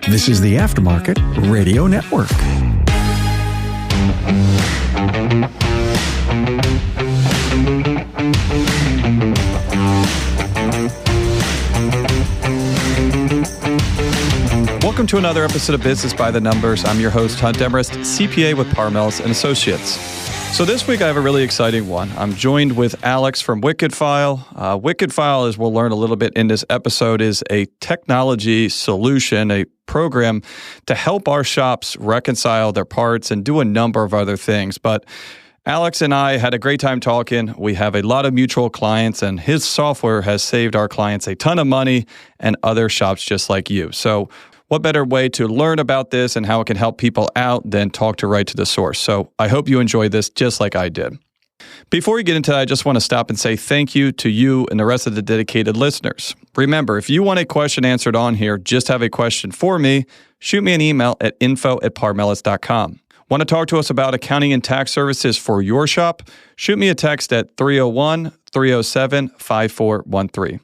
This is the Aftermarket Radio Network. Welcome to another episode of Business by the Numbers. I'm your host, Hunt Demarest, CPA with Parmelis & Associates. So this week I have a really exciting one. I'm joined with Alex from WickedFile. WickedFile, as we'll learn a little bit in this episode, is a technology solution, a program to help our shops reconcile their parts and do a number of other things. But Alex and I had a great time talking. We have a lot of mutual clients, and his software has saved our clients a ton of money and other shops just like you. So what better way to learn about this and how it can help people out than talk to right to the source? So I hope you enjoy this just like I did. Before we get into that, I just want to stop and say thank you to you and the rest of the dedicated listeners. Remember, if you want a question answered on here, just have a question for me, shoot me an email at info@parmelis.com. Want to talk to us about accounting and tax services for your shop? Shoot me a text at 301-307-5413.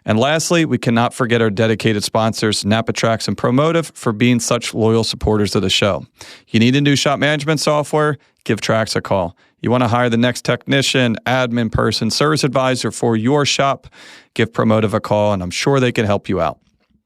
And lastly, we cannot forget our dedicated sponsors, NAPA and Promotive, for being such loyal supporters of the show. You need a new shop management software? Give Trax a call. You want to hire the next technician, admin person, service advisor for your shop? Give Promotive a call, and I'm sure they can help you out.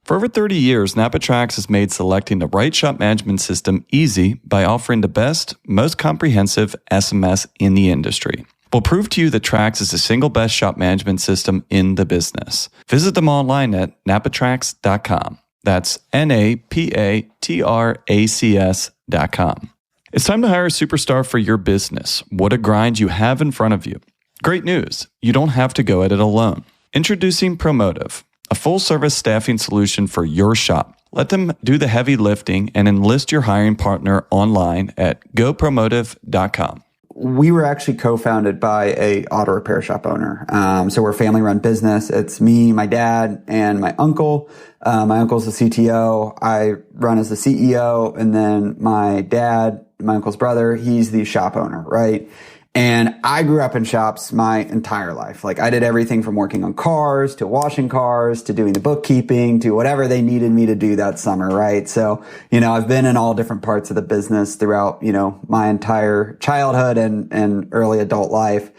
For over 30 years, NAPA has made selecting the right shop management system easy by offering the best, most comprehensive SMS in the industry. We'll prove to you that Trax is the single best shop management system in the business. Visit them online at napatrax.com. That's NAPATRACS.com. It's time to hire a superstar for your business. What a grind you have in front of you. Great news, you don't have to go at it alone. Introducing Promotive, a full-service staffing solution for your shop. Let them do the heavy lifting and enlist your hiring partner online at gopromotive.com. We were actually co-founded by a auto repair shop owner. So we're a family-run business. It's me, my dad, and my uncle. My uncle's the CTO. I run as the CEO. And then my dad, my uncle's brother, he's the shop owner, right? And I grew up in shops my entire life. Like I did everything from working on cars to washing cars to doing the bookkeeping to whatever they needed me to do that summer, right? So, I've been in all different parts of the business throughout, my entire childhood and early adult life.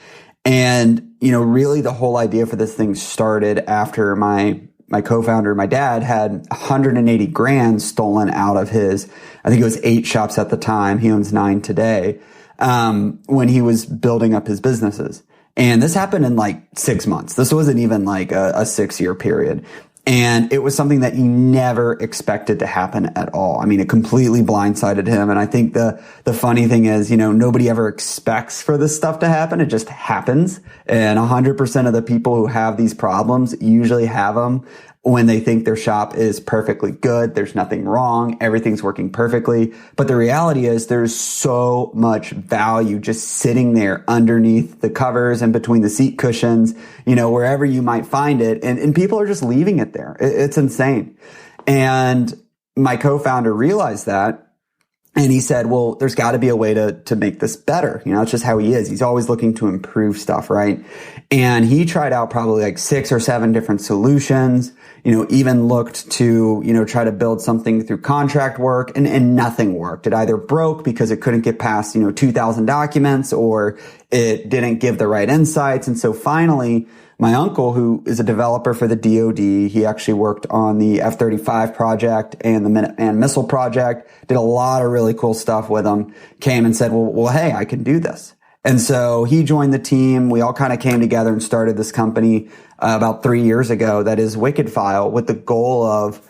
And, really the whole idea for this thing started after my co-founder, my dad, had 180 grand stolen out of his, I think it was 8 shops at the time. He owns 9 today. When he was building up his businesses. And this happened in like 6 months. This wasn't even like a 6-year period. And it was something that he never expected to happen at all. I mean, it completely blindsided him. And I think the funny thing is, nobody ever expects for this stuff to happen. It just happens. And 100% of the people who have these problems usually have them when they think their shop is perfectly good, there's nothing wrong, everything's working perfectly. But the reality is there's so much value just sitting there underneath the covers and between the seat cushions, wherever you might find it. And people are just leaving it there. It's insane. And my co-founder realized that. And he said, well, there's got to be a way to make this better. It's just how he is. He's always looking to improve stuff, right? And he tried out probably like 6 or 7 different solutions, even looked to, try to build something through contract work and nothing worked. It either broke because it couldn't get past, 2,000 documents or it didn't give the right insights. And so finally, my uncle, who is a developer for the DoD, he actually worked on the F-35 project and the Minuteman missile project, did a lot of really cool stuff with them, came and said, well, hey, I can do this. And so he joined the team. We all kind of came together and started this company about 3 years ago that is WickedFile, with the goal of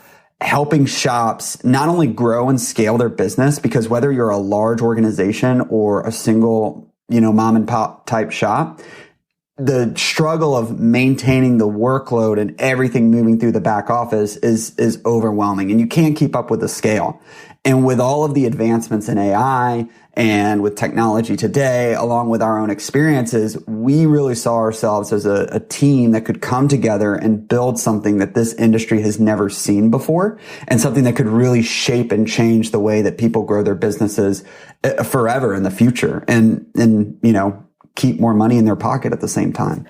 helping shops not only grow and scale their business, because whether you're a large organization or a single, mom and pop type shop, the struggle of maintaining the workload and everything moving through the back office is overwhelming, and you can't keep up with the scale. And with all of the advancements in AI and with technology today, along with our own experiences, we really saw ourselves as a team that could come together and build something that this industry has never seen before, and something that could really shape and change the way that people grow their businesses forever in the future, and keep more money in their pocket at the same time.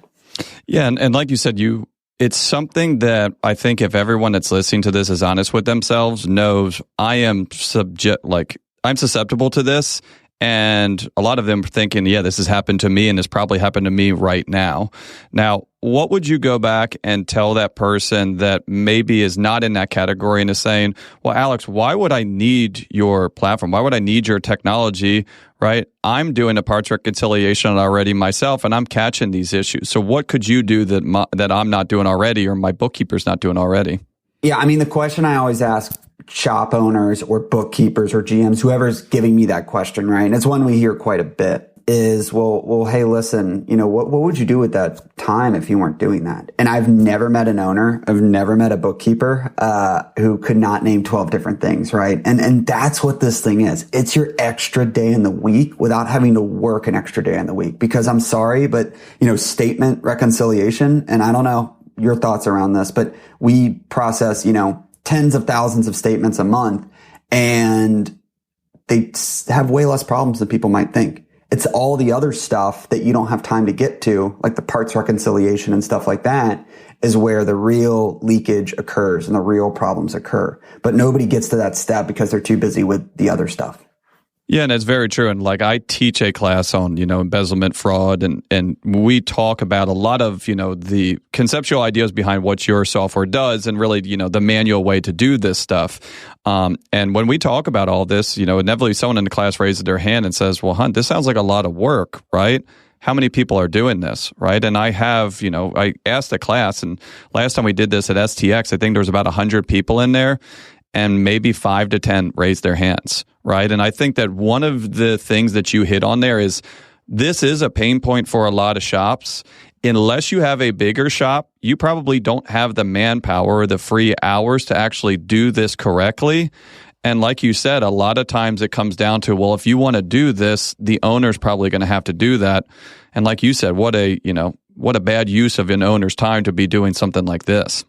Yeah, and like you said, you it's something that I think if everyone that's listening to this is honest with themselves, knows I'm susceptible to this. And a lot of them are thinking, yeah, this has happened to me and this probably happened to me right now. Now, what would you go back and tell that person that maybe is not in that category and is saying, well, Alex, why would I need your platform? Why would I need your technology, right? I'm doing the parts reconciliation already myself and I'm catching these issues. So what could you do that I'm not doing already or my bookkeeper's not doing already? Yeah, I mean, the question I always ask shop owners or bookkeepers or GMs, whoever's giving me that question, right? And it's one we hear quite a bit is, well, hey, listen, what would you do with that time if you weren't doing that? And I've never met an owner, I've never met a bookkeeper, who could not name 12 different things, right? And that's what this thing is. It's your extra day in the week without having to work an extra day in the week. Because I'm sorry, but, statement reconciliation, and I don't know your thoughts around this, but we process, tens of thousands of statements a month, and they have way less problems than people might think. It's all the other stuff that you don't have time to get to, like the parts reconciliation and stuff like that, is where the real leakage occurs and the real problems occur. But nobody gets to that step because they're too busy with the other stuff. Yeah, and it's very true. And I teach a class on, embezzlement, fraud, and we talk about a lot of, the conceptual ideas behind what your software does and really, the manual way to do this stuff. And when we talk about all this, inevitably someone in the class raises their hand and says, well, Hunt, this sounds like a lot of work, right? How many people are doing this, right? And I have, I asked the class, and last time we did this at STX, I think there was about 100 people in there. And maybe 5 to 10 raise their hands, right? And I think that one of the things that you hit on there is this is a pain point for a lot of shops. Unless you have a bigger shop, you probably don't have the manpower or the free hours to actually do this correctly. And like you said, a lot of times it comes down to, well, if you want to do this, the owner's probably going to have to do that. And like you said, what a bad use of an owner's time to be doing something like this.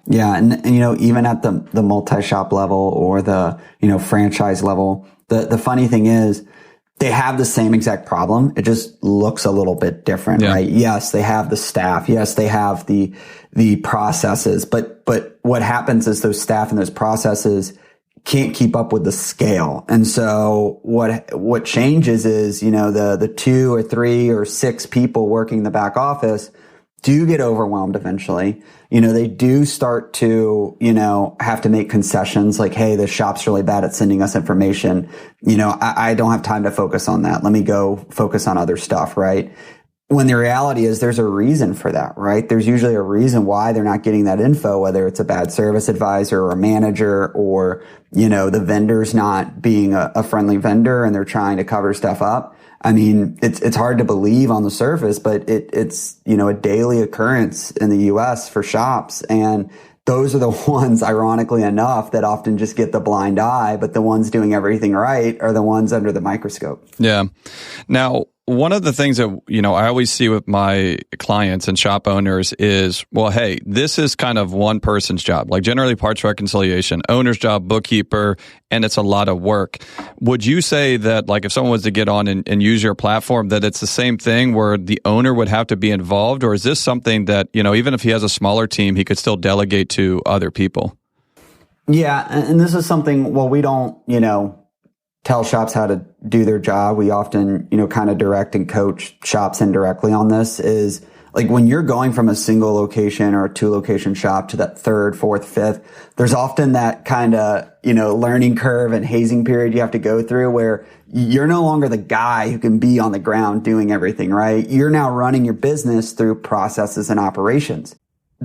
Yeah. And even at the multi-shop level or the, franchise level, the funny thing is they have the same exact problem. It just looks a little bit different, right? Yes, they have the staff. Yes, they have the processes, but what happens is those staff and those processes can't keep up with the scale. And so what changes is, the 2 or 3 or 6 people working the back office do get overwhelmed eventually. They do start to, have to make concessions like, hey, the shop's really bad at sending us information. I don't have time to focus on that. Let me go focus on other stuff, right? When the reality is there's a reason for that, right? There's usually a reason why they're not getting that info, whether it's a bad service advisor or a manager or, the vendor's not being a friendly vendor and they're trying to cover stuff up. I mean, it's hard to believe on the surface, but it's, a daily occurrence in the US for shops. And those are the ones, ironically enough, that often just get the blind eye, but the ones doing everything right are the ones under the microscope. Yeah. Now, one of the things that, I always see with my clients and shop owners is, well, hey, this is kind of one person's job, like generally parts reconciliation, owner's job, bookkeeper, and it's a lot of work. Would you say that, like, if someone was to get on and use your platform, that it's the same thing where the owner would have to be involved? Or is this something that, even if he has a smaller team, he could still delegate to other people? Yeah. And this is something, well, we don't, tell shops how to do their job. We often, kind of direct and coach shops indirectly on this. Is like when you're going from a single location or a 2-location shop to that 3rd, 4th, 5th, there's often that kind of, learning curve and hazing period you have to go through where you're no longer the guy who can be on the ground doing everything, right? You're now running your business through processes and operations.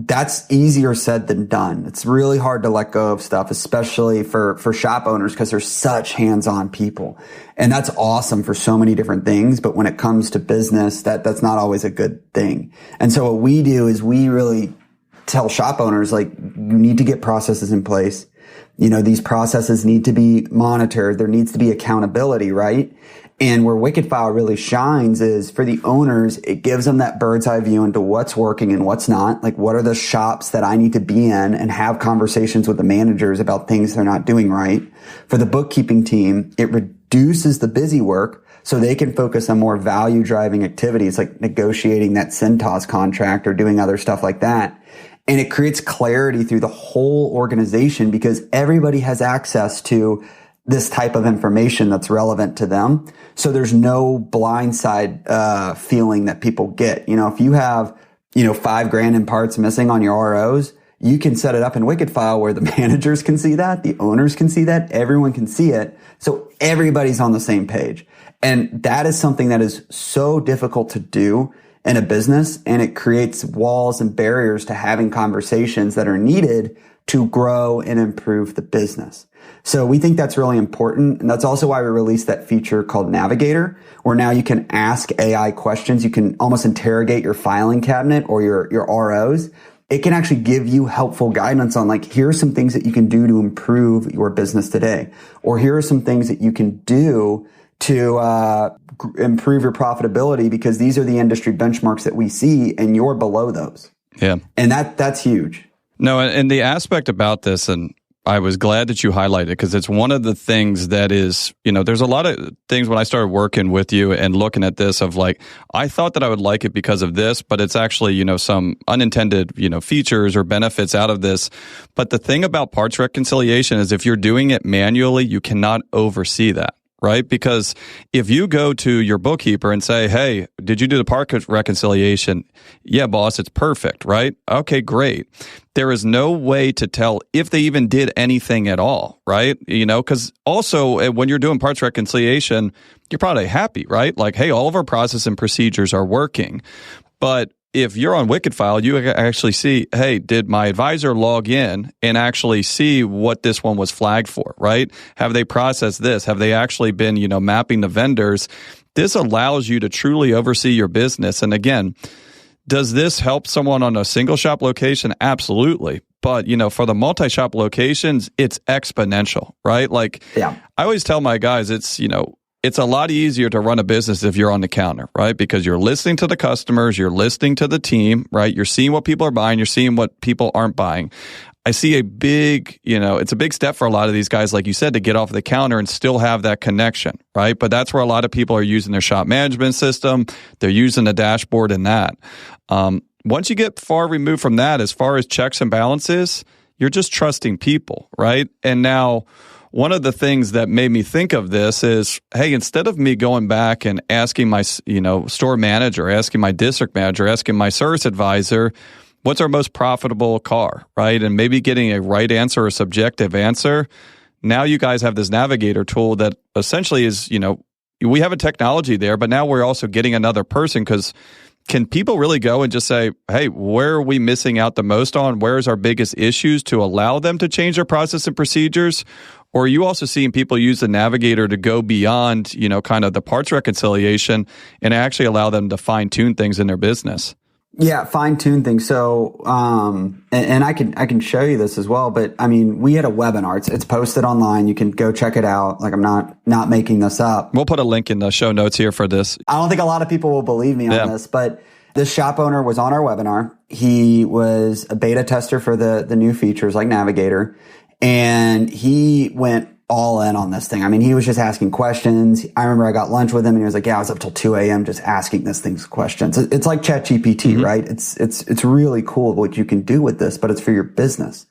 That's easier said than done. It's really hard to let go of stuff, especially for shop owners, because they're such hands-on people. And that's awesome for so many different things. But when it comes to business, that's not always a good thing. And so what we do is we really tell shop owners, like, you need to get processes in place. These processes need to be monitored. There needs to be accountability, right? And where WickedFile really shines is for the owners, it gives them that bird's eye view into what's working and what's not. Like, what are the shops that I need to be in and have conversations with the managers about things they're not doing right. For the bookkeeping team, it reduces the busy work so they can focus on more value driving activities like negotiating that Cintas contract or doing other stuff like that. And it creates clarity through the whole organization because everybody has access to this type of information that's relevant to them. So there's no blindside feeling that people get. If you have, $5,000 in parts missing on your ROs, you can set it up in WickedFile where the managers can see that, the owners can see that, everyone can see it. So everybody's on the same page. And that is something that is so difficult to do in a business, and it creates walls and barriers to having conversations that are needed to grow and improve the business. So we think that's really important. And that's also why we released that feature called Navigator, where now you can ask AI questions. You can almost interrogate your filing cabinet or your ROs. It can actually give you helpful guidance on here are some things that you can do to improve your business today. Or here are some things that you can do to improve your profitability because these are the industry benchmarks that we see and you're below those. Yeah. And that's huge. No, and the aspect about this, and I was glad that you highlighted it because it's one of the things that is, there's a lot of things when I started working with you and looking at this of I thought that I would like it because of this, but it's actually, some unintended, features or benefits out of this. But the thing about parts reconciliation is if you're doing it manually, you cannot oversee that. Right? Because if you go to your bookkeeper and say, hey, did you do the part reconciliation? Yeah, boss, it's perfect, right? Okay, great. There is no way to tell if they even did anything at all, right? Because also when you're doing parts reconciliation, you're probably happy, right? Hey, all of our process and procedures are working. But if you're on WickedFile, you actually see, hey, did my advisor log in and actually see what this one was flagged for, right? Have they processed this? Have they actually been, mapping the vendors? This allows you to truly oversee your business. And again, does this help someone on a single shop location? Absolutely. But, for the multi-shop locations, it's exponential, right? I always tell my guys, it's a lot easier to run a business if you're on the counter, right? Because you're listening to the customers, you're listening to the team, right? You're seeing what people are buying, you're seeing what people aren't buying. I see a big, it's a big step for a lot of these guys, like you said, to get off the counter and still have that connection, right? But that's where a lot of people are using their shop management system. They're using the dashboard and that. Once you get far removed from that, as far as checks and balances, you're just trusting people, right? And now, one of the things that made me think of this is, hey, instead of me going back and asking my, store manager, asking my district manager, asking my service advisor, what's our most profitable car, right? And maybe getting a right answer or subjective answer. Now you guys have this Navigator tool that essentially is, we have a technology there, but now we're also getting another person because can people really go and just say, hey, where are we missing out the most on? Where's our biggest issues to allow them to change their process and procedures? Or are you also seeing people use the Navigator to go beyond, kind of the parts reconciliation and actually allow them to fine-tune things in their business? Yeah, fine-tune things. So, and I can show you this as well, but we had a webinar. It's posted online. You can go check it out. I'm not making this up. We'll put a link in the show notes here for this. I don't think a lot of people will believe me on this, but this shop owner was on our webinar. He was a beta tester for the new features like Navigator. And he went all in on this thing. He was just asking questions. I remember I got lunch with him and he was like, yeah, I was up till 2 a.m. just asking this thing's questions. It's like ChatGPT, right? It's really cool what you can do with this, but it's for your business.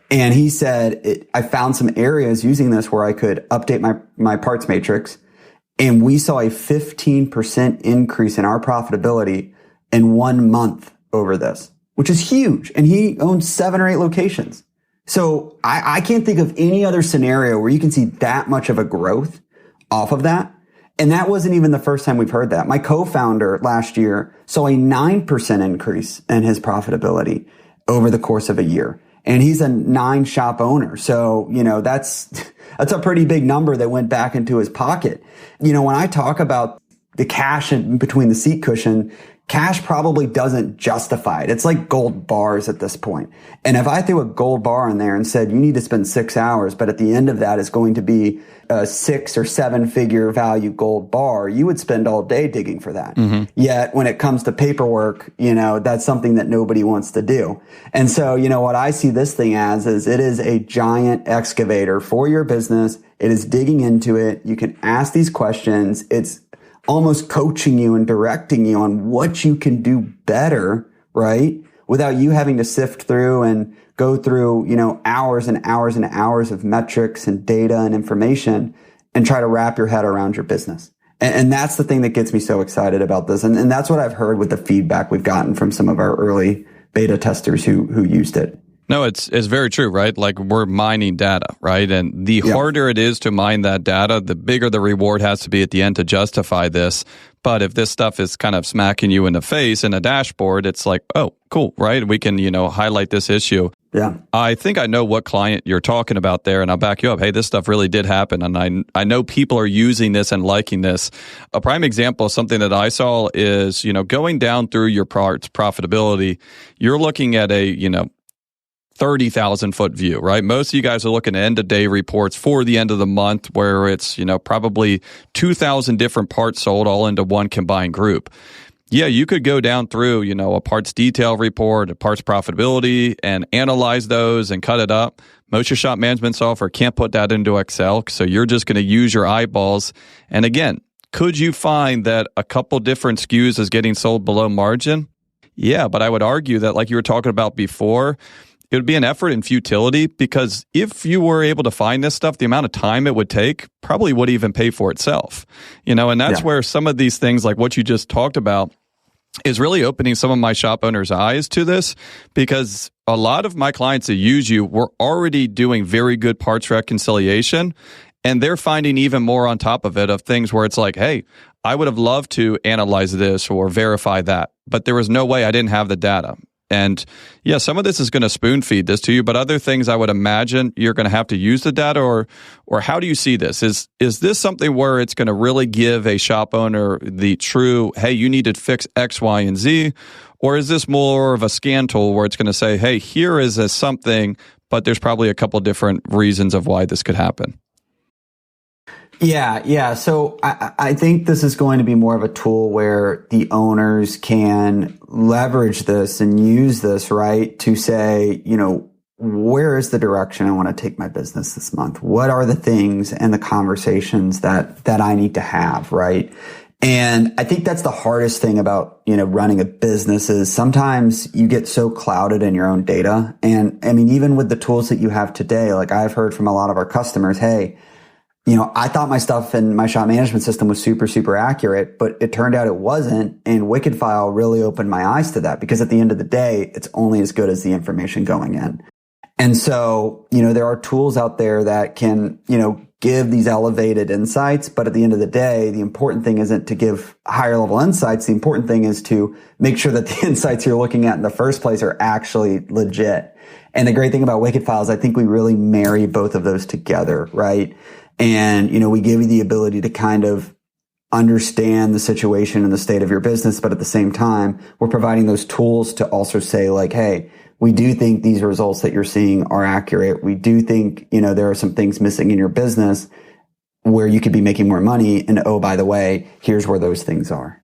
And he said, I found some areas using this where I could update my parts matrix. And we saw a 15% increase in our profitability in 1 month over this, which is huge. And he owns 7 or 8 locations. So I can't think of any other scenario where you can see that much of a growth off of that. And that wasn't even the first time we've heard that. My co-founder last year saw a 9% increase in his profitability over the course of a year. And he's a 9-shop owner. So, that's a pretty big number that went back into his pocket. When I talk about the cash in between the seat cushion, cash probably doesn't justify it. It's like gold bars at this point. And if I threw a gold bar in there and said, you need to spend 6 hours, but at the end of that is going to be a 6 or 7 figure value gold bar, you would spend all day digging for that. Yet when it comes to paperwork, that's something that nobody wants to do. And so, what I see this thing as is it is a giant excavator for your business. It is digging into it. You can ask these questions. It's almost coaching you and directing you on what you can do better, right? without you having to sift through and go through, hours and hours and hours of metrics and data and information and try to wrap your head around your business. And that's the thing that gets me so excited about this. And that's what I've heard with the feedback we've gotten from some of our early beta testers who used it. No, it's very true, right? Like we're mining data, right? And the harder it is to mine that data, the bigger the reward has to be at the end to justify this. But if this stuff is kind of smacking you in the face in a dashboard, it's like, oh, cool, right? We can, highlight this issue. Yeah. I think I know what client you're talking about there, and I'll back you up. Hey, this stuff really did happen, and I know people are using this and liking this. A prime example of something that I saw is, going down through your parts profitability, you're looking at a, 30,000 foot view, right? Most of you guys are looking at end of day reports for the end of the month where it's, probably 2,000 different parts sold all into one combined group. Yeah, you could go down through, a parts detail report, a parts profitability, and analyze those and cut it up. Most of your shop management software can't put that into Excel, so you're just going to use your eyeballs. And again, could you find that a couple different SKUs is getting sold below margin? Yeah, but I would argue that, like you were talking about before, it would be an effort in futility, because if you were able to find this stuff, the amount of time it would take probably would even pay for itself. And that's where some of these things, like what you just talked about, is really opening some of my shop owners' eyes to this, because a lot of my clients that use you were already doing very good parts reconciliation, and they're finding even more on top of it of things where it's like, hey, I would have loved to analyze this or verify that, but there was no way, I didn't have the data. And yeah, some of this is going to spoon feed this to you, but other things I would imagine you're going to have to use the data, or how do you see this? Is this something where it's going to really give a shop owner the true, hey, you need to fix X, Y, and Z? Or is this more of a scan tool where it's going to say, hey, here is a something, but there's probably a couple different reasons of why this could happen? Yeah. So I think this is going to be more of a tool where the owners can leverage this and use this, right, to say, where is the direction I want to take my business this month? What are the things and the conversations that I need to have, right? And I think that's the hardest thing about, running a business is sometimes you get so clouded in your own data. And I mean, even with the tools that you have today, like I've heard from a lot of our customers, hey, I thought my stuff in my shop management system was super, super accurate, but it turned out it wasn't. And WickedFile really opened my eyes to that, because at the end of the day, it's only as good as the information going in. And so, there are tools out there that can, give these elevated insights. But at the end of the day, the important thing isn't to give higher level insights. The important thing is to make sure that the insights you're looking at in the first place are actually legit. And the great thing about WickedFile is I think we really marry both of those together, right? And, we give you the ability to kind of understand the situation and the state of your business. But at the same time, we're providing those tools to also say like, hey, we do think these results that you're seeing are accurate. We do think, there are some things missing in your business where you could be making more money. And oh, by the way, here's where those things are.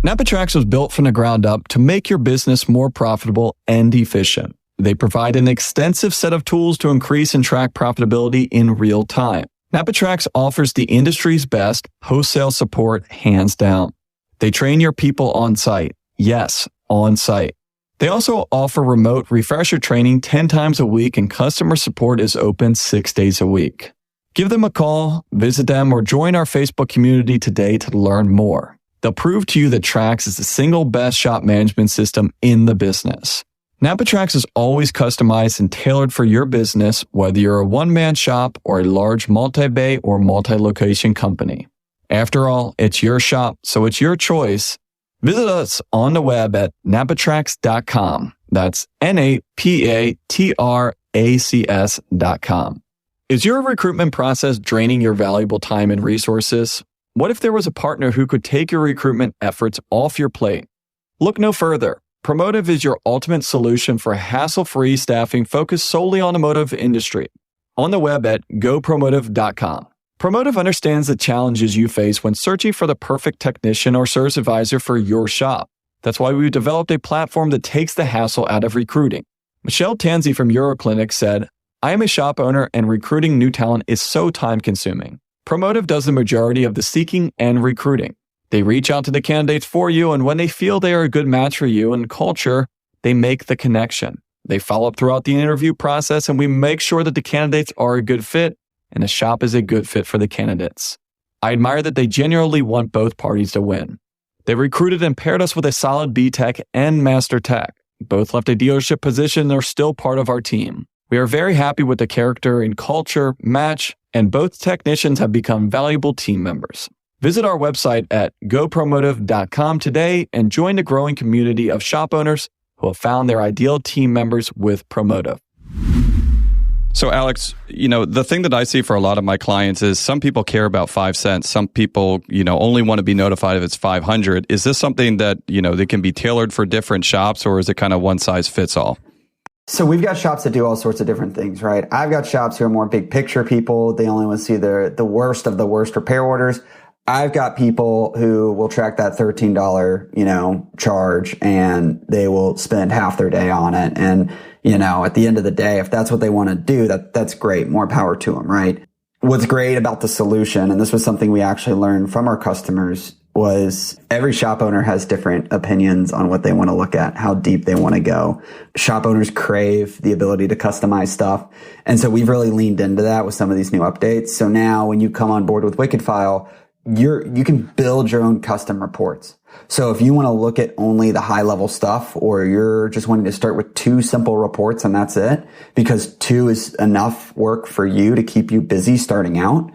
NAPA Tracks was built from the ground up to make your business more profitable and efficient. They provide an extensive set of tools to increase and track profitability in real time. NAPA Tracks offers the industry's best post-sale support, hands down. They train your people on site. Yes, on site. They also offer remote refresher training 10 times a week, and customer support is open 6 days a week. Give them a call, visit them, or join our Facebook community today to learn more. They'll prove to you that Tracks is the single best shop management system in the business. NAPA Tracks is always customized and tailored for your business, whether you're a one-man shop or a large multi-bay or multi-location company. After all, it's your shop, so it's your choice. Visit us on the web at napatracks.com. That's NAPATRACS.com. Is your recruitment process draining your valuable time and resources? What if there was a partner who could take your recruitment efforts off your plate? Look no further. Promotive is your ultimate solution for hassle-free staffing focused solely on the automotive industry. On the web at gopromotive.com. Promotive understands the challenges you face when searching for the perfect technician or service advisor for your shop. That's why we've developed a platform that takes the hassle out of recruiting. Michelle Tanzi from Euroclinic said, I am a shop owner and recruiting new talent is so time-consuming. Promotive does the majority of the seeking and recruiting. They reach out to the candidates for you, and when they feel they are a good match for you and culture, they make the connection. They follow up throughout the interview process, and we make sure that the candidates are a good fit and the shop is a good fit for the candidates. I admire that they genuinely want both parties to win. They recruited and paired us with a solid B-Tech and Master Tech. Both left a dealership position and are still part of our team. We are very happy with the character and culture match, and both technicians have become valuable team members. Visit our website at gopromotive.com today and join the growing community of shop owners who have found their ideal team members with Promotive. So Alex, the thing that I see for a lot of my clients is some people care about 5 cents. Some people, only want to be notified if it's 500. Is this something that, that can be tailored for different shops, or is it kind of one size fits all? So we've got shops that do all sorts of different things, right? I've got shops who are more big picture people. They only want to see the worst of the worst repair orders. I've got people who will track that $13, charge, and they will spend half their day on it. And, at the end of the day, if that's what they want to do, that's great. More power to them, right? What's great about the solution, and this was something we actually learned from our customers, was every shop owner has different opinions on what they want to look at, how deep they want to go. Shop owners crave the ability to customize stuff. And so we've really leaned into that with some of these new updates. So now when you come on board with WickedFile, you can build your own custom reports. So if you want to look at only the high level stuff, or you're just wanting to start with 2 simple reports and that's it, because 2 is enough work for you to keep you busy starting out,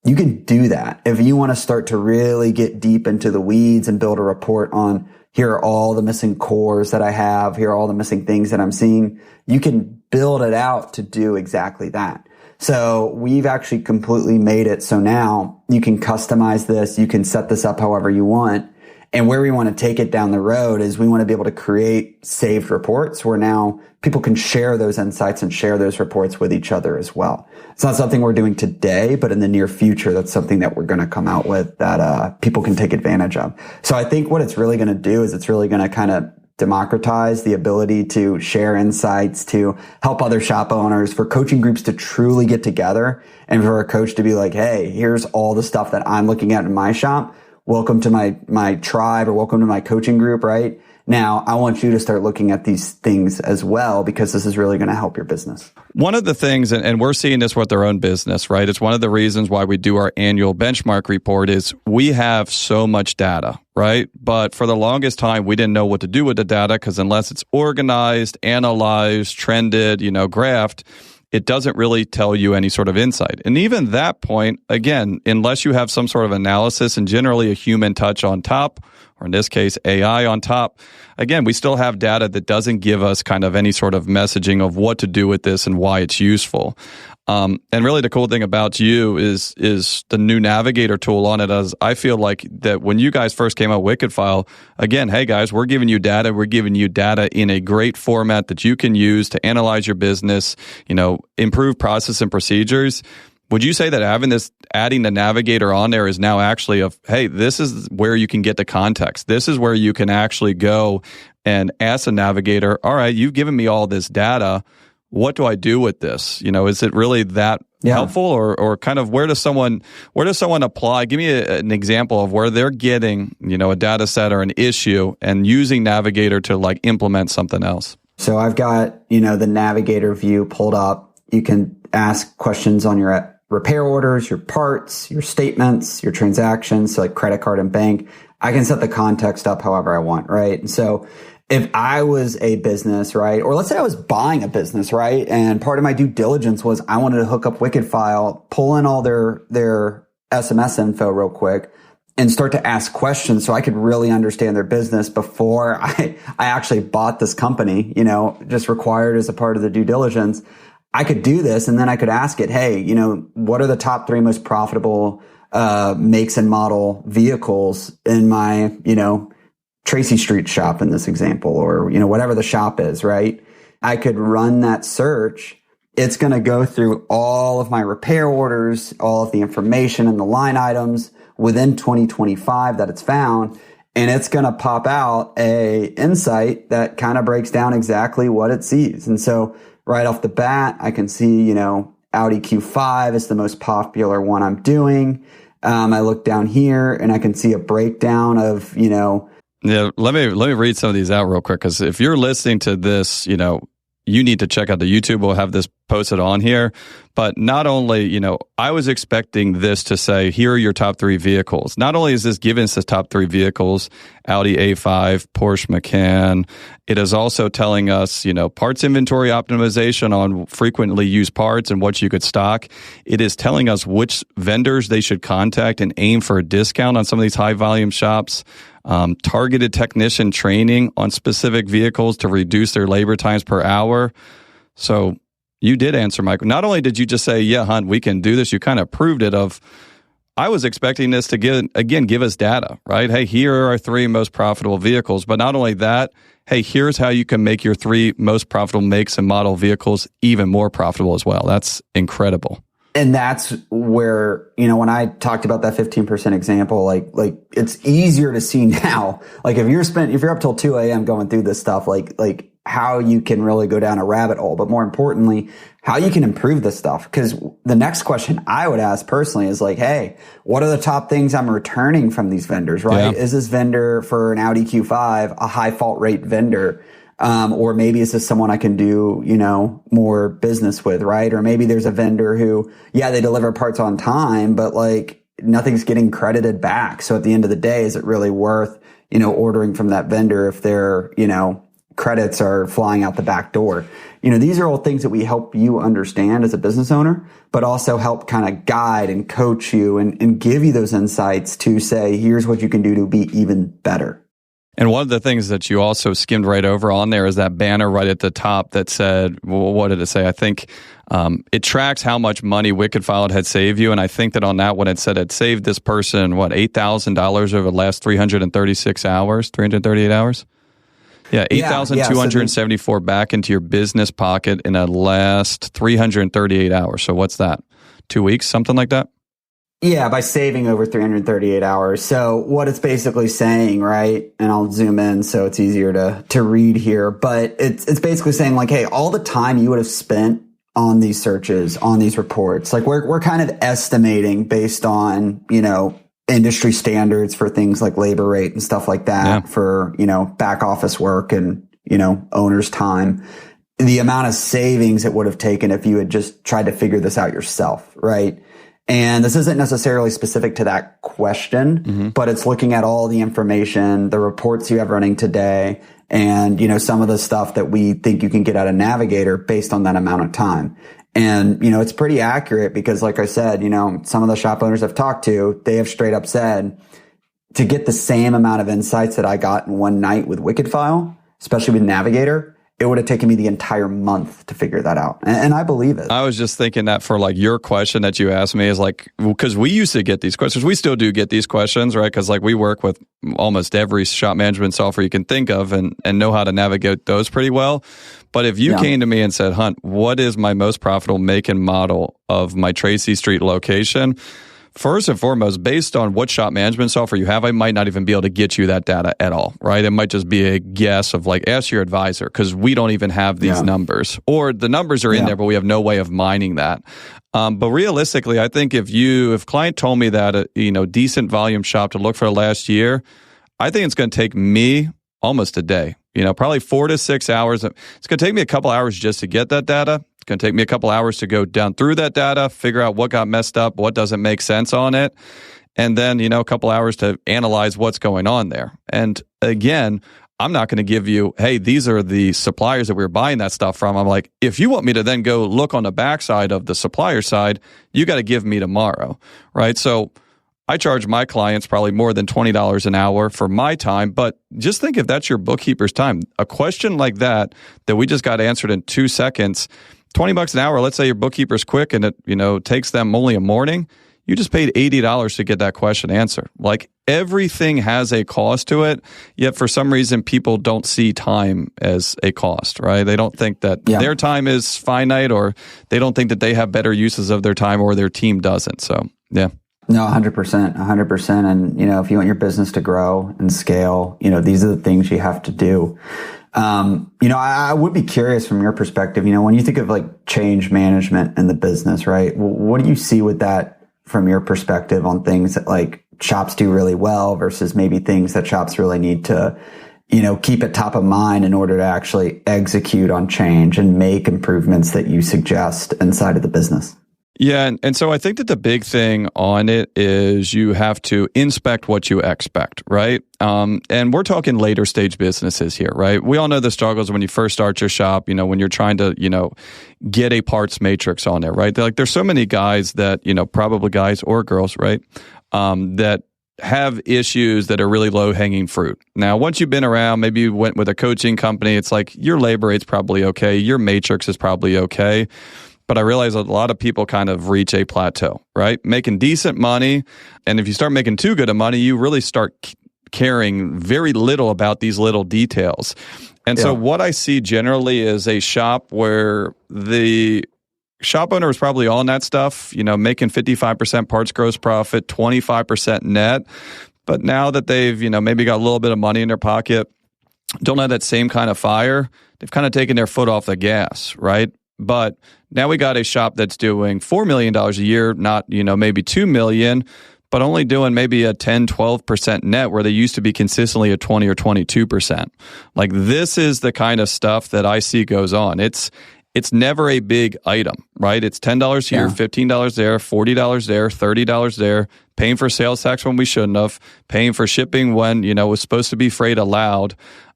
you can do that. If you want to start to really get deep into the weeds and build a report on, here are all the missing cores that I have, here are all the missing things that I'm seeing, you can build it out to do exactly that. So we've actually completely made it so now you can customize this, you can set this up however you want. And where we want to take it down the road is we want to be able to create saved reports where now people can share those insights and share those reports with each other as well. It's not something we're doing today, but in the near future, that's something that we're going to come out with that people can take advantage of. So I think what it's really going to do is it's really going to kind of democratize the ability to share insights, to help other shop owners, for coaching groups to truly get together, and for a coach to be like, hey, here's all the stuff that I'm looking at in my shop. Welcome to my tribe, or welcome to my coaching group, right? Now, I want you to start looking at these things as well, because this is really going to help your business. One of the things, and we're seeing this with our own business, right? It's one of the reasons why we do our annual benchmark report is we have so much data, right? But for the longest time, we didn't know what to do with the data, because unless it's organized, analyzed, trended, graphed, it doesn't really tell you any sort of insight. And even that point, again, unless you have some sort of analysis and generally a human touch on top, or in this case, AI on top, again, we still have data that doesn't give us kind of any sort of messaging of what to do with this and why it's useful. And really the cool thing about you is the new Navigator tool on it. As I feel like that when you guys first came out with WickedFile, again, hey guys, we're giving you data. We're giving you data in a great format that you can use to analyze your business, improve process and procedures. Would you say that adding the Navigator on there is now actually hey, this is where you can get the context. This is where you can actually go and ask the Navigator, all right, you've given me all this data. What do I do with this? Is it really that helpful, or kind of where does someone apply? Give me an example of where they're getting, a data set or an issue and using Navigator to like implement something else. So I've got, the Navigator view pulled up. You can ask questions on your repair orders, your parts, your statements, your transactions, so like credit card and bank. I can set the context up however I want, right? And so if I was a business, right, or let's say I was buying a business, right, and part of my due diligence was I wanted to hook up WickedFile, pull in all their SMS info real quick, and start to ask questions so I could really understand their business before I actually bought this company, just required as a part of the due diligence. I could do this, and then I could ask it, hey, what are the top 3 most profitable makes and model vehicles in my, Tracy Street shop in this example, or, whatever the shop is, right? I could run that search. It's going to go through all of my repair orders, all of the information and the line items within 2025 that it's found. And it's going to pop out a insight that kind of breaks down exactly what it sees. And so right off the bat, I can see, Audi Q5 is the most popular one I'm doing. I look down here and I can see a breakdown of, Yeah, let me read some of these out real quick, because if you're listening to this, you need to check out the YouTube. We'll have this posted on here. But not only, I was expecting this to say, here are your top 3 vehicles. Not only is this giving us the top 3 vehicles, Audi A5, Porsche Macan, it is also telling us, parts inventory optimization on frequently used parts and what you could stock. It is telling us which vendors they should contact and aim for a discount on some of these high volume shops. Targeted technician training on specific vehicles to reduce their labor times per hour. So you did answer, Michael. Not only did you just say, yeah, Hunt, we can do this, you kind of proved it. I was expecting this to give us data, right? Hey, here are our 3 most profitable vehicles. But not only that, hey, here's how you can make your 3 most profitable makes and model vehicles even more profitable as well. That's incredible. And that's where, when I talked about that 15% example, like it's easier to see now. Like if you're up till 2 a.m. going through this stuff, like how you can really go down a rabbit hole, but more importantly, how you can improve this stuff. Because the next question I would ask personally is like, hey, what are the top things I'm returning from these vendors, right? Yeah. Is this vendor for an Audi Q5 a high fault rate vendor? Or maybe is this someone I can do, more business with, right? Or maybe there's a vendor who, they deliver parts on time, but like nothing's getting credited back. So at the end of the day, is it really worth, ordering from that vendor if their, credits are flying out the back door? These are all things that we help you understand as a business owner, but also help kind of guide and coach you and give you those insights to say, here's what you can do to be even better. And one of the things that you also skimmed right over on there is that banner right at the top that said, well, what did it say? I think it tracks how much money WickedFile had saved you. And I think that on that one, it said it saved this person, $8,000 over the last 338 hours? Yeah, 8,274 back into your business pocket in the last 338 hours. So what's that? 2 weeks, something like that? Yeah, by saving over 338 hours. So what it's basically saying, right? And I'll zoom in so it's easier to read here. But it's basically saying like, hey, all the time you would have spent on these searches, on these reports, like we're kind of estimating based on, industry standards for things like labor rate and stuff like that for, back office work and, owner's time. The amount of savings it would have taken if you had just tried to figure this out yourself, right? And this isn't necessarily specific to that question, but it's looking at all the information, the reports you have running today, and, some of the stuff that we think you can get out of Navigator based on that amount of time. And, it's pretty accurate because like I said, some of the shop owners I've talked to, they have straight up said to get the same amount of insights that I got in one night with WickedFile, especially with Navigator, it would have taken me the entire month to figure that out. And I believe it. I was just thinking that for like your question that you asked me is like, because we used to get these questions. We still do get these questions, right? Because like we work with almost every shop management software you can think of and know how to navigate those pretty well. But if you came to me and said, Hunt, what is my most profitable make and model of my Tracy Street location? First and foremost, based on what shop management software you have, I might not even be able to get you that data at all, right? It might just be a guess of like, ask your advisor, because we don't even have these numbers. Or the numbers are in there, but we have no way of mining that. But realistically, I think if client told me that a decent volume shop to look for the last year, I think it's going to take me almost a day, probably 4 to 6 hours. It's going to take me a couple hours just to get that data. It's going to take me a couple hours to go down through that data, figure out what got messed up, what doesn't make sense on it, and then, a couple hours to analyze what's going on there. And again, I'm not going to give you, hey, these are the suppliers that we're buying that stuff from. I'm like, if you want me to then go look on the backside of the supplier side, you got to give me tomorrow, right? So I charge my clients probably more than $20 an hour for my time, but just think if that's your bookkeeper's time. A question like that we just got answered in 2 seconds, $20 an hour, let's say your bookkeeper's quick and it, takes them only a morning, you just paid $80 to get that question answered. Like everything has a cost to it, yet for some reason people don't see time as a cost, right? They don't think that their time is finite, or they don't think that they have better uses of their time, or their team doesn't. So, yeah. No, 100%. And, if you want your business to grow and scale, these are the things you have to do. I would be curious from your perspective, when you think of like change management in the business, right? What do you see with that from your perspective on things that like shops do really well versus maybe things that shops really need to, keep it top of mind in order to actually execute on change and make improvements that you suggest inside of the business? Yeah. And so I think that the big thing on it is you have to inspect what you expect, right? And we're talking later stage businesses here, right? We all know the struggles when you first start your shop, when you're trying to, get a parts matrix on there, right? There's so many guys that, probably guys or girls, right? That have issues that are really low hanging fruit. Now, once you've been around, maybe you went with a coaching company, it's like your labor rate's probably okay. Your matrix is probably okay. But I realize a lot of people kind of reach a plateau, right? Making decent money. And if you start making too good of money, you really start caring very little about these little details. And so what I see generally is a shop where the shop owner is probably on that stuff, making 55% parts gross profit, 25% net. But now that they've, maybe got a little bit of money in their pocket, don't have that same kind of fire, they've kind of taken their foot off the gas, right? But now we got a shop that's doing $4 million a year, not, maybe $2 million, but only doing maybe a 10, 12% net where they used to be consistently at 20 or 22%. Like this is the kind of stuff that I see goes on. It's never a big item, right? It's $10 here, $15 there, $40 there, $30 there, paying for sales tax when we shouldn't have, paying for shipping when, it was supposed to be freight allowed.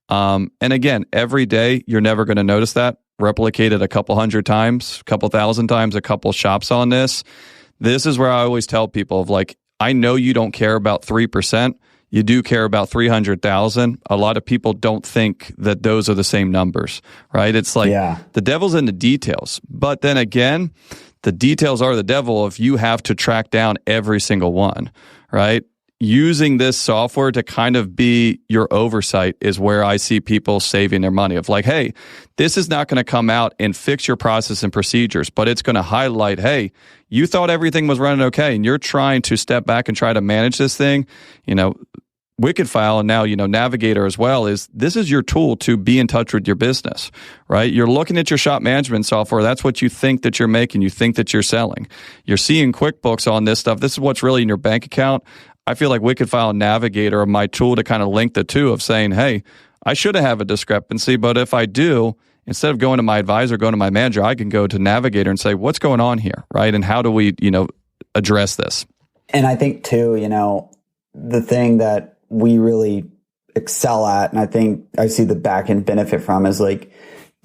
And again, every day, you're never going to notice that. Replicate it a couple hundred times, a couple thousand times, a couple shops on this. This is where I always tell people of like, I know you don't care about 3%. You do care about 300,000. A lot of people don't think that those are the same numbers, right? It's like the devil's in the details. But then again, the details are the devil if you have to track down every single one, right? Using this software to kind of be your oversight is where I see people saving their money of like, hey, this is not going to come out and fix your process and procedures, but it's going to highlight, hey, you thought everything was running okay and you're trying to step back and try to manage this thing. WickedFile and now, Navigator as well this is your tool to be in touch with your business, right? You're looking at your shop management software. That's what you think that you're making. You think that you're selling. You're seeing QuickBooks on this stuff. This is what's really in your bank account. I feel like WickedFile and Navigator are my tool to kind of link the two of saying, hey, I should have a discrepancy, but if I do, instead of going to my advisor, going to my manager, I can go to Navigator and say, what's going on here, right? And how do we, address this? And I think too, the thing that we really excel at, and I think I see the back end benefit from is like,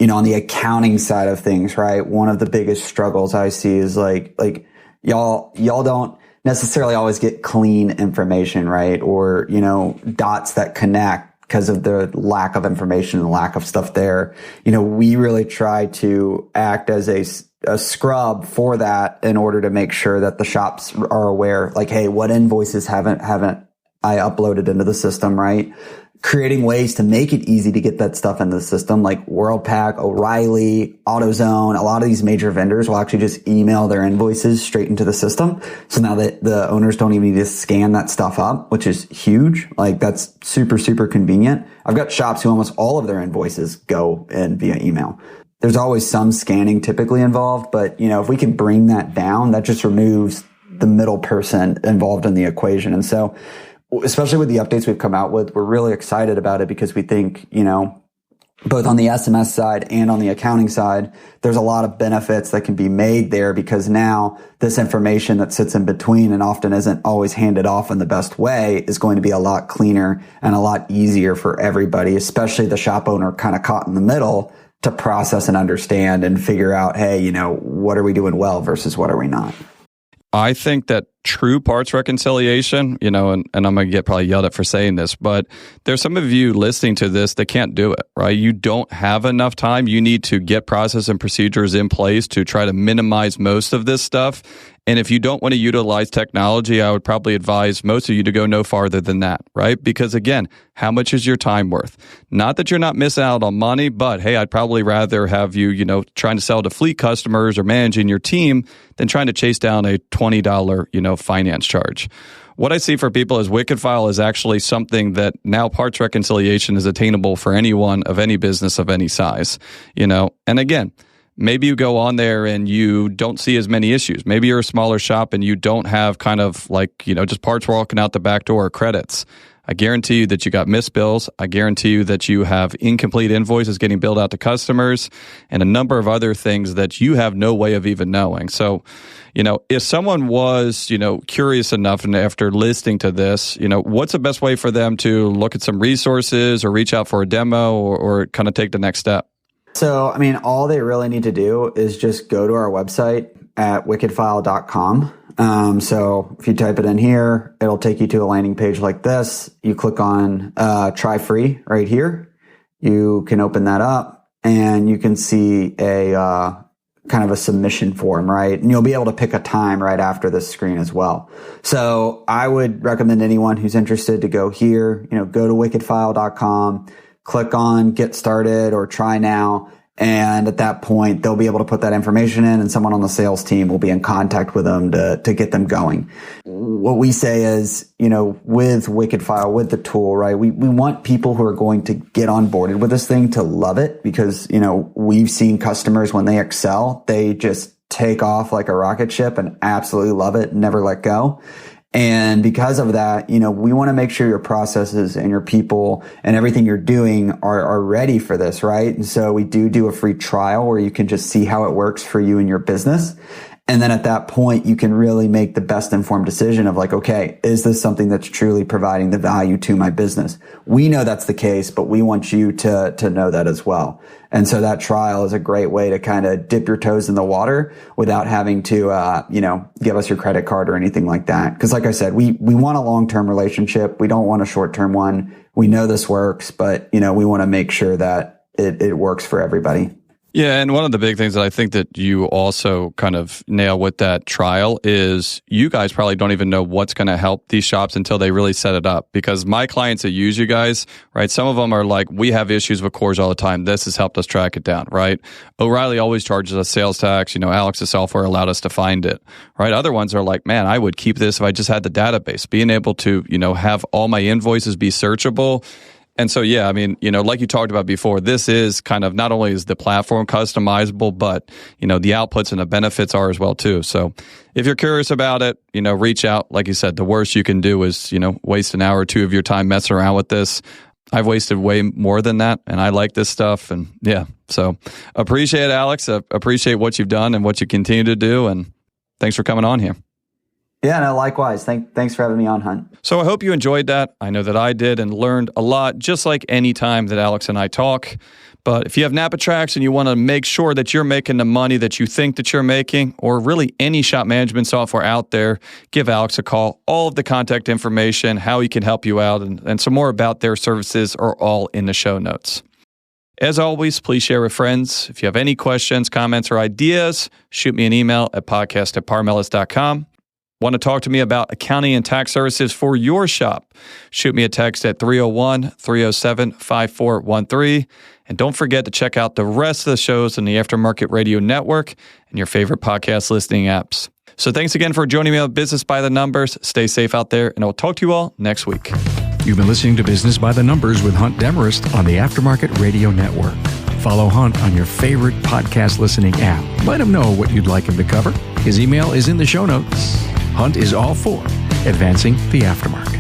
on the accounting side of things, right? One of the biggest struggles I see is like y'all don't necessarily always get clean information, right? Or, dots that connect because of the lack of information and lack of stuff there. We really try to act as a scrub for that in order to make sure that the shops are aware, like, hey, what invoices haven't I uploaded into the system, right? Creating ways to make it easy to get that stuff into the system, like WorldPack, O'Reilly, AutoZone. A lot of these major vendors will actually just email their invoices straight into the system. So now that the owners don't even need to scan that stuff up, which is huge. Like that's super, super convenient. I've got shops who almost all of their invoices go in via email. There's always some scanning typically involved, but if we can bring that down, that just removes the middle person involved in the equation. And so especially with the updates we've come out with, we're really excited about it because we think, both on the SMS side and on the accounting side, there's a lot of benefits that can be made there because now this information that sits in between and often isn't always handed off in the best way is going to be a lot cleaner and a lot easier for everybody, especially the shop owner kind of caught in the middle to process and understand and figure out, hey, what are we doing well versus what are we not? I think that true parts reconciliation, and I'm going to get probably yelled at for saying this, but there's some of you listening to this that can't do it, right? You don't have enough time. You need to get process and procedures in place to try to minimize most of this stuff. And if you don't want to utilize technology, I would probably advise most of you to go no farther than that, right? Because again, how much is your time worth? Not that you're not missing out on money, but hey, I'd probably rather have you, trying to sell to fleet customers or managing your team than trying to chase down a $20, finance charge. What I see for people is WickedFile is actually something that now parts reconciliation is attainable for anyone of any business of any size, And again, maybe you go on there and you don't see as many issues. Maybe you're a smaller shop and you don't have kind of like, just parts walking out the back door or credits. I guarantee you that you got missed bills. I guarantee you that you have incomplete invoices getting billed out to customers and a number of other things that you have no way of even knowing. So, if someone was, curious enough and after listening to this, what's the best way for them to look at some resources or reach out for a demo or kind of take the next step? So, all they really need to do is just go to our website at wickedfile.com. So if you type it in here, it'll take you to a landing page like this. You click on try free right here. You can open that up and you can see a kind of a submission form, right? And you'll be able to pick a time right after this screen as well. So I would recommend anyone who's interested to go here, go to wickedfile.com, click on get started or try now. And at that point, they'll be able to put that information in and someone on the sales team will be in contact with them to get them going. What we say is, with WickedFile, with the tool, right, we want people who are going to get onboarded with this thing to love it because, we've seen customers when they excel, they just take off like a rocket ship and absolutely love it and never let go. And because of that, we want to make sure your processes and your people and everything you're doing are ready for this, right? And so we do a free trial where you can just see how it works for you and your business. And then at that point, you can really make the best informed decision of like, okay, is this something that's truly providing the value to my business? We know that's the case, but we want you to know that as well. And so that trial is a great way to kind of dip your toes in the water without having to, give us your credit card or anything like that. Because like I said, we want a long-term relationship. We don't want a short-term one. We know this works, but, we want to make sure that it works for everybody. Yeah, and one of the big things that I think that you also kind of nail with that trial is you guys probably don't even know what's going to help these shops until they really set it up. Because my clients that use you guys, right, some of them are like, we have issues with cores all the time. This has helped us track it down, right? O'Reilly always charges us sales tax. Alex's software allowed us to find it, right? Other ones are like, man, I would keep this if I just had the database. Being able to, have all my invoices be searchable. And so, yeah, like you talked about before, this is kind of not only is the platform customizable, but, the outputs and the benefits are as well, too. So if you're curious about it, reach out. Like you said, the worst you can do is, waste an hour or two of your time messing around with this. I've wasted way more than that, and I like this stuff. And yeah, so appreciate it, Alex. Appreciate what you've done and what you continue to do. And thanks for coming on here. Yeah, no, likewise. Thanks for having me on, Hunt. So I hope you enjoyed that. I know that I did and learned a lot, just like any time that Alex and I talk. But if you have NAPA tracks and you want to make sure that you're making the money that you think that you're making, or really any shop management software out there, give Alex a call. All of the contact information, how he can help you out, and some more about their services are all in the show notes. As always, please share with friends. If you have any questions, comments, or ideas, shoot me an email at podcast@parmelis.com. Want to talk to me about accounting and tax services for your shop? Shoot me a text at 301-307-5413. And don't forget to check out the rest of the shows in the Aftermarket Radio Network and your favorite podcast listening apps. So thanks again for joining me on Business by the Numbers. Stay safe out there, and I'll talk to you all next week. You've been listening to Business by the Numbers with Hunt Demarest on the Aftermarket Radio Network. Follow Hunt on your favorite podcast listening app. Let him know what you'd like him to cover. His email is in the show notes. Hunt is all for advancing the aftermarket.